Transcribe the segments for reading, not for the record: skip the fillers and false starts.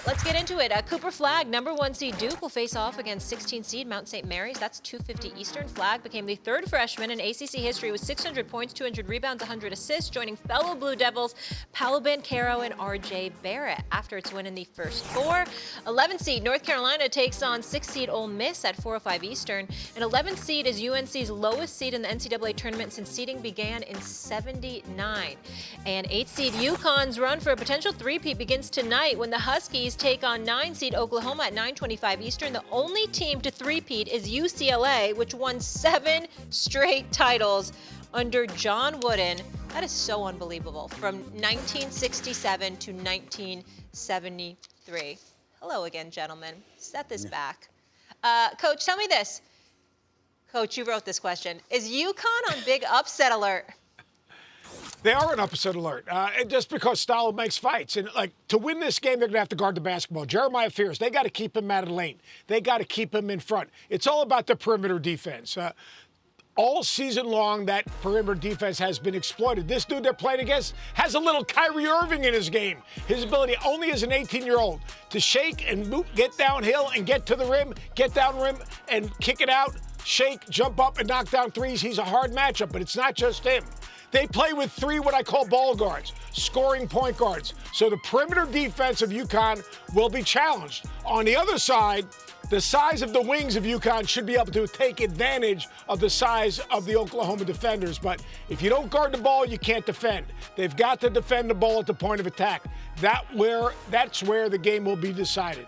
Let's get into it. Cooper Flagg, #1 seed Duke, will face off against 16 seed Mount St. Mary's. That's 2:50 Eastern. Flagg became the third freshman in ACC history with 600 points, 200 rebounds, 100 assists, joining fellow Blue Devils Paolo Banchero and RJ Barrett after its win in the first four. 11 seed North Carolina takes on 6 seed Ole Miss at 4:05 Eastern. And 11th seed is UNC's lowest seed in the NCAA tournament since seeding began in '79. And 8 seed UConn's run for a potential three-peat begins tonight when the Huskies take on 9 seed Oklahoma at 9:25 Eastern. The only team to three-peat is UCLA, which won 7 straight titles under John Wooden. That is so unbelievable. From 1967 to 1973. Hello again, gentlemen. Seth is back. Coach, tell me this. Coach, you wrote this question. Is UConn on big upset alert? They are an upset alert, just because style makes fights. And, to win this game, they're going to have to guard the basketball. Jeremiah Fears, they got to keep him out of the lane. They got to keep him in front. It's all about the perimeter defense. All season long, that perimeter defense has been exploited. This dude they're playing against has a little Kyrie Irving in his game. His ability, only as an 18-year-old, to shake and move, get downhill and get to the rim, get down rim and kick it out, shake, jump up and knock down threes. He's a hard matchup, but it's not just him. They play with 3 what I call ball guards, scoring point guards. So the perimeter defense of UConn will be challenged. On the other side, the size of the wings of UConn should be able to take advantage of the size of the Oklahoma defenders. But if you don't guard the ball, you can't defend. They've got to defend the ball at the point of attack. That's where the game will be decided.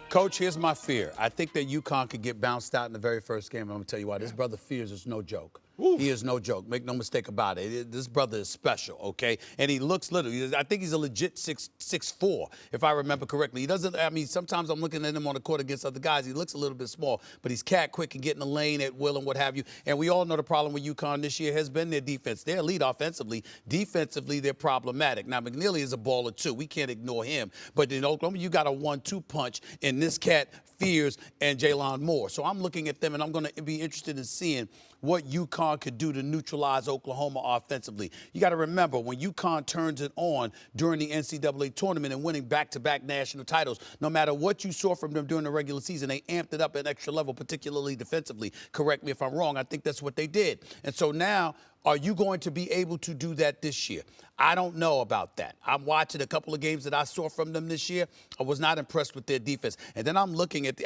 Coach, here's my fear. I think that UConn could get bounced out in the very first game. I'm going to tell you why. This brother Fears is no joke. Ooh. He is no joke. Make no mistake about it. This brother is special, okay? And he looks little. I think he's a legit 6'4", if I remember correctly. He doesn't, sometimes I'm looking at him on the court against other guys. He looks a little bit small, but he's cat quick and getting the lane at will and what have you. And we all know the problem with UConn this year has been their defense. They're elite offensively. Defensively, they're problematic. Now, McNeely is a baller, too. We can't ignore him. But in Oklahoma, you got a 1-2 punch in this cat, Fears, and Jalon Moore. So I'm looking at them, and I'm going to be interested in seeing what UConn could do to neutralize Oklahoma offensively. You got to remember, when UConn turns it on during the NCAA tournament and winning back-to-back national titles, no matter what you saw from them during the regular season, they amped it up an extra level, particularly defensively. Correct me if I'm wrong. I think that's what they did. And so now, are you going to be able to do that this year? I don't know about that. I'm watching a couple of games that I saw from them this year. I was not impressed with their defense. And then I'm looking at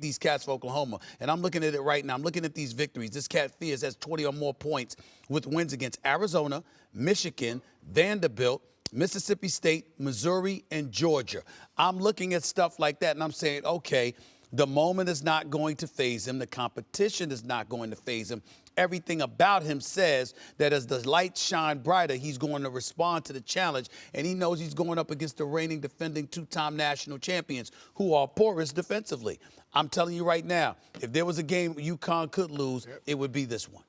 these cats for Oklahoma, and I'm looking at it right now. I'm looking at these victories. This cat Fears has 20 or more points with wins against Arizona, Michigan, Vanderbilt, Mississippi State, Missouri, and Georgia. I'm looking at stuff like that, and I'm saying, okay, the moment is not going to faze him. The competition is not going to faze him. Everything about him says that as the lights shine brighter, he's going to respond to the challenge, and he knows he's going up against the reigning defending 2-time national champions who are porous defensively. I'm telling you right now, if there was a game UConn could lose, it would be this one.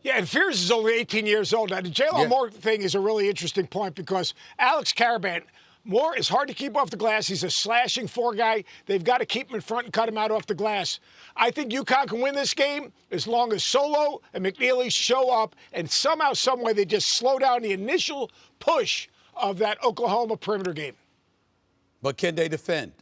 Yeah, and Fears is only 18 years old. Now, the Jalon Moore thing is a really interesting point because Alex Karaban, Moore is hard to keep off the glass. He's a slashing 4 guy. They've got to keep him in front and cut him out off the glass. I think UConn can win this game as long as Solo and McNeely show up and somehow, some way, they just slow down the initial push of that Oklahoma perimeter game. But can they defend?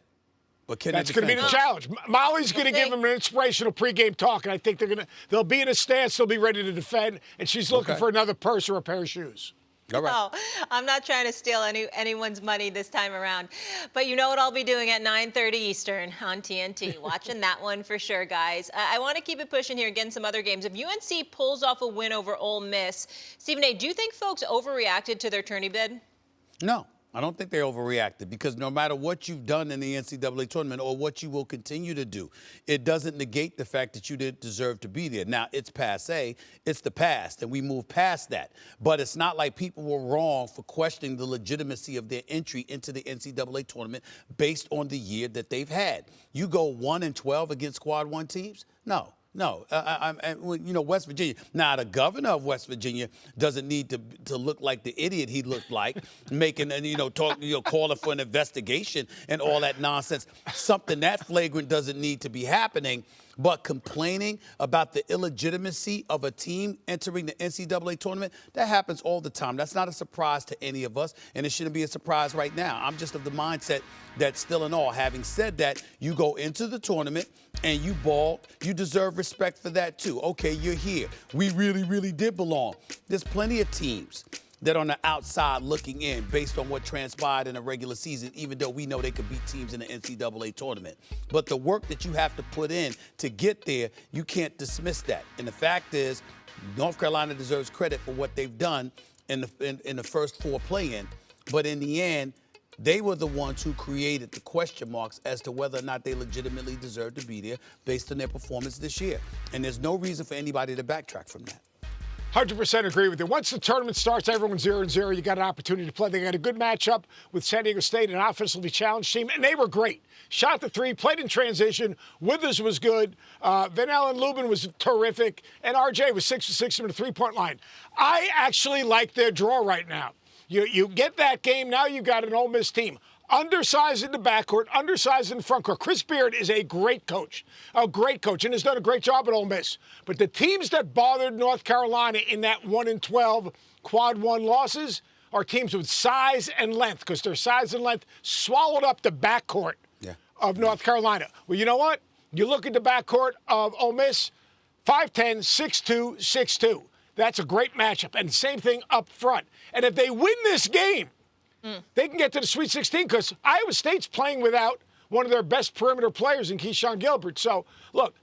That's going to be the challenge. Molly's going to give them an inspirational pregame talk, and I think they'll be in a stance, they'll be ready to defend, and she's looking for another purse or a pair of shoes. All right. No, I'm not trying to steal anyone's money this time around. But you know what I'll be doing at 9:30 Eastern on TNT. Watching that one for sure, guys. I want to keep it pushing here, getting some other games. If UNC pulls off a win over Ole Miss, Stephen A., do you think folks overreacted to their tourney bid? No. I don't think they overreacted because no matter what you've done in the NCAA tournament or what you will continue to do, it doesn't negate the fact that you didn't deserve to be there. Now, it's passé. It's the past, and we move past that. But it's not like people were wrong for questioning the legitimacy of their entry into the NCAA tournament based on the year that they've had. You go 1-12 against Quad 1 teams? No. No, West Virginia. Now, the governor of West Virginia doesn't need to look like the idiot he looked like, making calling for an investigation and all that nonsense. Something that flagrant doesn't need to be happening. But complaining about the illegitimacy of a team entering the NCAA tournament, that happens all the time. That's not a surprise to any of us, and it shouldn't be a surprise right now. I'm just of the mindset that still in all. Having said that, you go into the tournament and you ball, you deserve respect for that too. Okay, you're here. We really, really did belong. There's plenty of teams that on the outside looking in based on what transpired in a regular season, even though we know they could beat teams in the NCAA tournament. But the work that you have to put in to get there, you can't dismiss that. And the fact is, North Carolina deserves credit for what they've done in the first four play-in. But in the end, they were the ones who created the question marks as to whether or not they legitimately deserve to be there based on their performance this year. And there's no reason for anybody to backtrack from that. 100% agree with you. Once the tournament starts, everyone's 0-0. You got an opportunity to play. They got a good matchup with San Diego State, an offensively challenged team, and they were great. Shot the three, played in transition. Withers was good. Van Allen Lubin was terrific, and RJ was 6 for 6 from the three-point line. I actually like their draw right now. You get that game, now you got an Ole Miss team. Undersized in the backcourt, undersized in the front court. Chris Beard is a great coach, and has done a great job at Ole Miss. But the teams that bothered North Carolina in that 1-12 quad one losses are teams with size and length, because their size and length swallowed up the backcourt of North Carolina. Well, you know what? You look at the backcourt of Ole Miss, 5'10", 6'2", 6'2". That's a great matchup. And same thing up front. And if they win this game, they can get to the Sweet 16, because Iowa State's playing without one of their best perimeter players in Keyshawn Gilbert. So, look,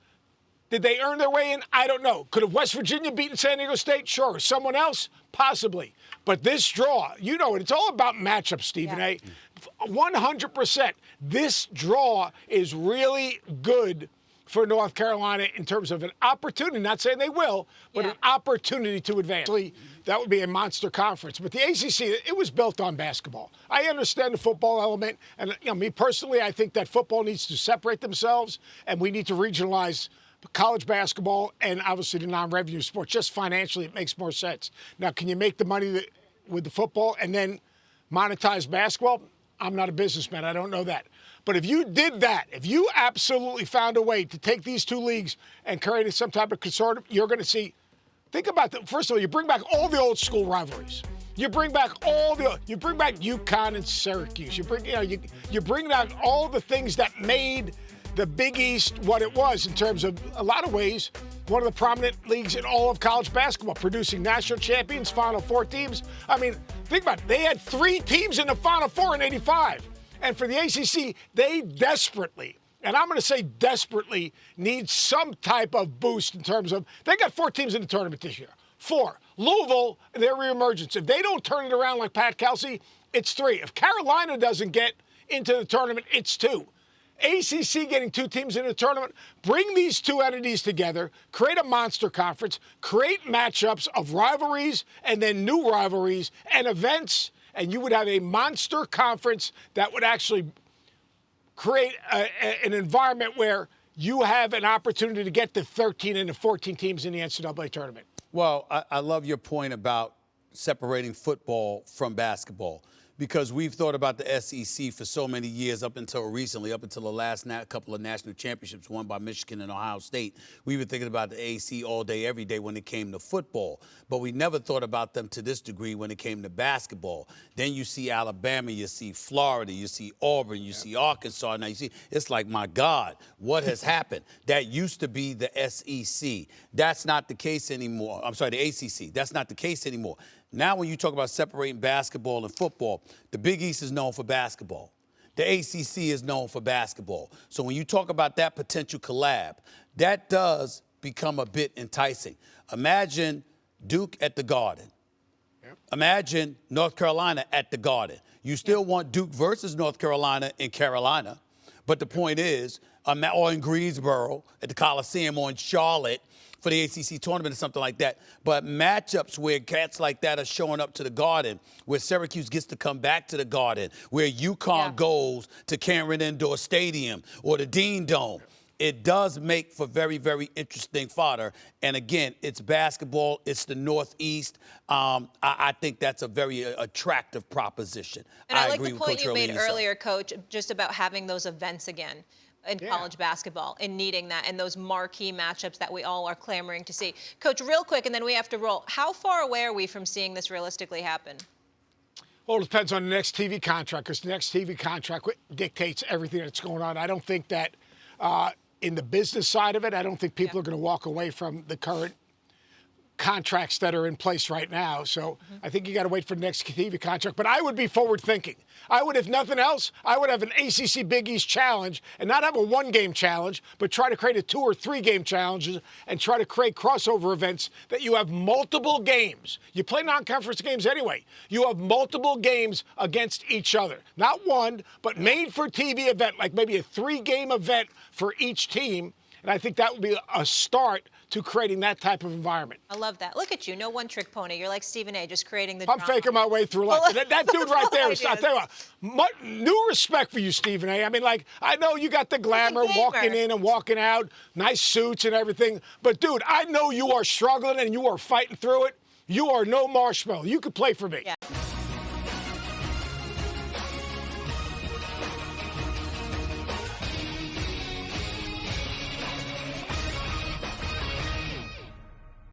did they earn their way in? I don't know. Could have West Virginia beaten San Diego State? Sure. Someone else? Possibly. But this draw, you know it. It's all about matchups, Stephen A. 100%. This draw is really good for North Carolina in terms of an opportunity, not saying they will, but an opportunity to advance. That would be a monster conference. But the ACC, it was built on basketball. I understand the football element, and me personally, I think that football needs to separate themselves, and we need to regionalize college basketball and obviously the non-revenue sports. Just financially, it makes more sense. Now, can you make the money with the football and then monetize basketball? I'm not a businessman. I don't know that. But if you did that, if you absolutely found a way to take these two leagues and create some type of consortium, you're going to see. Think about that. First of all, you bring back all the old school rivalries. You bring back UConn and Syracuse. You bring back all the things that made the Big East what it was in terms of, a lot of ways, one of the prominent leagues in all of college basketball, producing national champions, Final Four teams. I mean, think about it. They had 3 teams in the Final Four in '85. And for the ACC, they desperately, and I'm going to say desperately, need some type of boost in terms of, they got 4 teams in the tournament this year. 4. Louisville, their reemergence. If they don't turn it around like Pat Kelsey, it's 3. If Carolina doesn't get into the tournament, it's 2. ACC getting 2 teams in the tournament, bring these 2 entities together, create a monster conference, create matchups of rivalries and then new rivalries and events, and you would have a monster conference that would actually create an environment where you have an opportunity to get to 13 and to 14 teams in the NCAA tournament. Well, I love your point about separating football from basketball, because we've thought about the SEC for so many years, up until recently, up until the last couple of national championships won by Michigan and Ohio State. We were thinking about the AC all day, every day when it came to football. But we never thought about them to this degree when it came to basketball. Then you see Alabama, you see Florida, you see Auburn, you see Arkansas. Now you see, it's like, my God, what has happened? That used to be the SEC. That's not the case anymore. I'm sorry, the ACC. That's not the case anymore. Now, when you talk about separating basketball and football, the Big East is known for basketball. The ACC is known for basketball. So when you talk about that potential collab, that does become a bit enticing. Imagine Duke at the Garden. Imagine North Carolina at the Garden. You still want Duke versus North Carolina in Carolina, but the point is, or in Greensboro at the Coliseum, or in Charlotte for the ACC tournament or something like that. But matchups where cats like that are showing up to the Garden, where Syracuse gets to come back to the Garden, where UConn goes to Cameron Indoor Stadium or the Dean Dome. it does make for very, very interesting fodder. And again, it's basketball. It's the Northeast. I think that's a very attractive proposition. And I like agree the with point Coach you made Hurley earlier, Coach, just about having those events again in college basketball and needing that and those marquee matchups that we all are clamoring to see. Coach, real quick, and then we have to roll. How far away are we from seeing this realistically happen? Well, it depends on the next TV contract, because the next TV contract dictates everything that's going on. I don't think that in the business side of it, I don't think people are going to walk away from the current contracts that are in place right now. So I think you got to wait for the next TV contract. But I would be forward thinking. I would, if nothing else, I would have an ACC Big East challenge and not have a one-game challenge, but try to create a 2 or 3 game challenges and try to create crossover events that you have multiple games. You play non-conference games anyway. You have multiple games against each other. Not one, but made for TV event, like maybe a 3-game event for each team. And I think that would be a start to creating that type of environment. I love that. Look at you, no one-trick pony. You're like Stephen A., just creating the I'm drama. faking my way through life. That dude right there, I'll tell you what, new respect for you, Stephen A. I mean, like, I know you got the glamour, walking in and walking out, nice suits and everything. But, dude, I know you are struggling and you are fighting through it. You are no marshmallow. You could play for me. Yeah.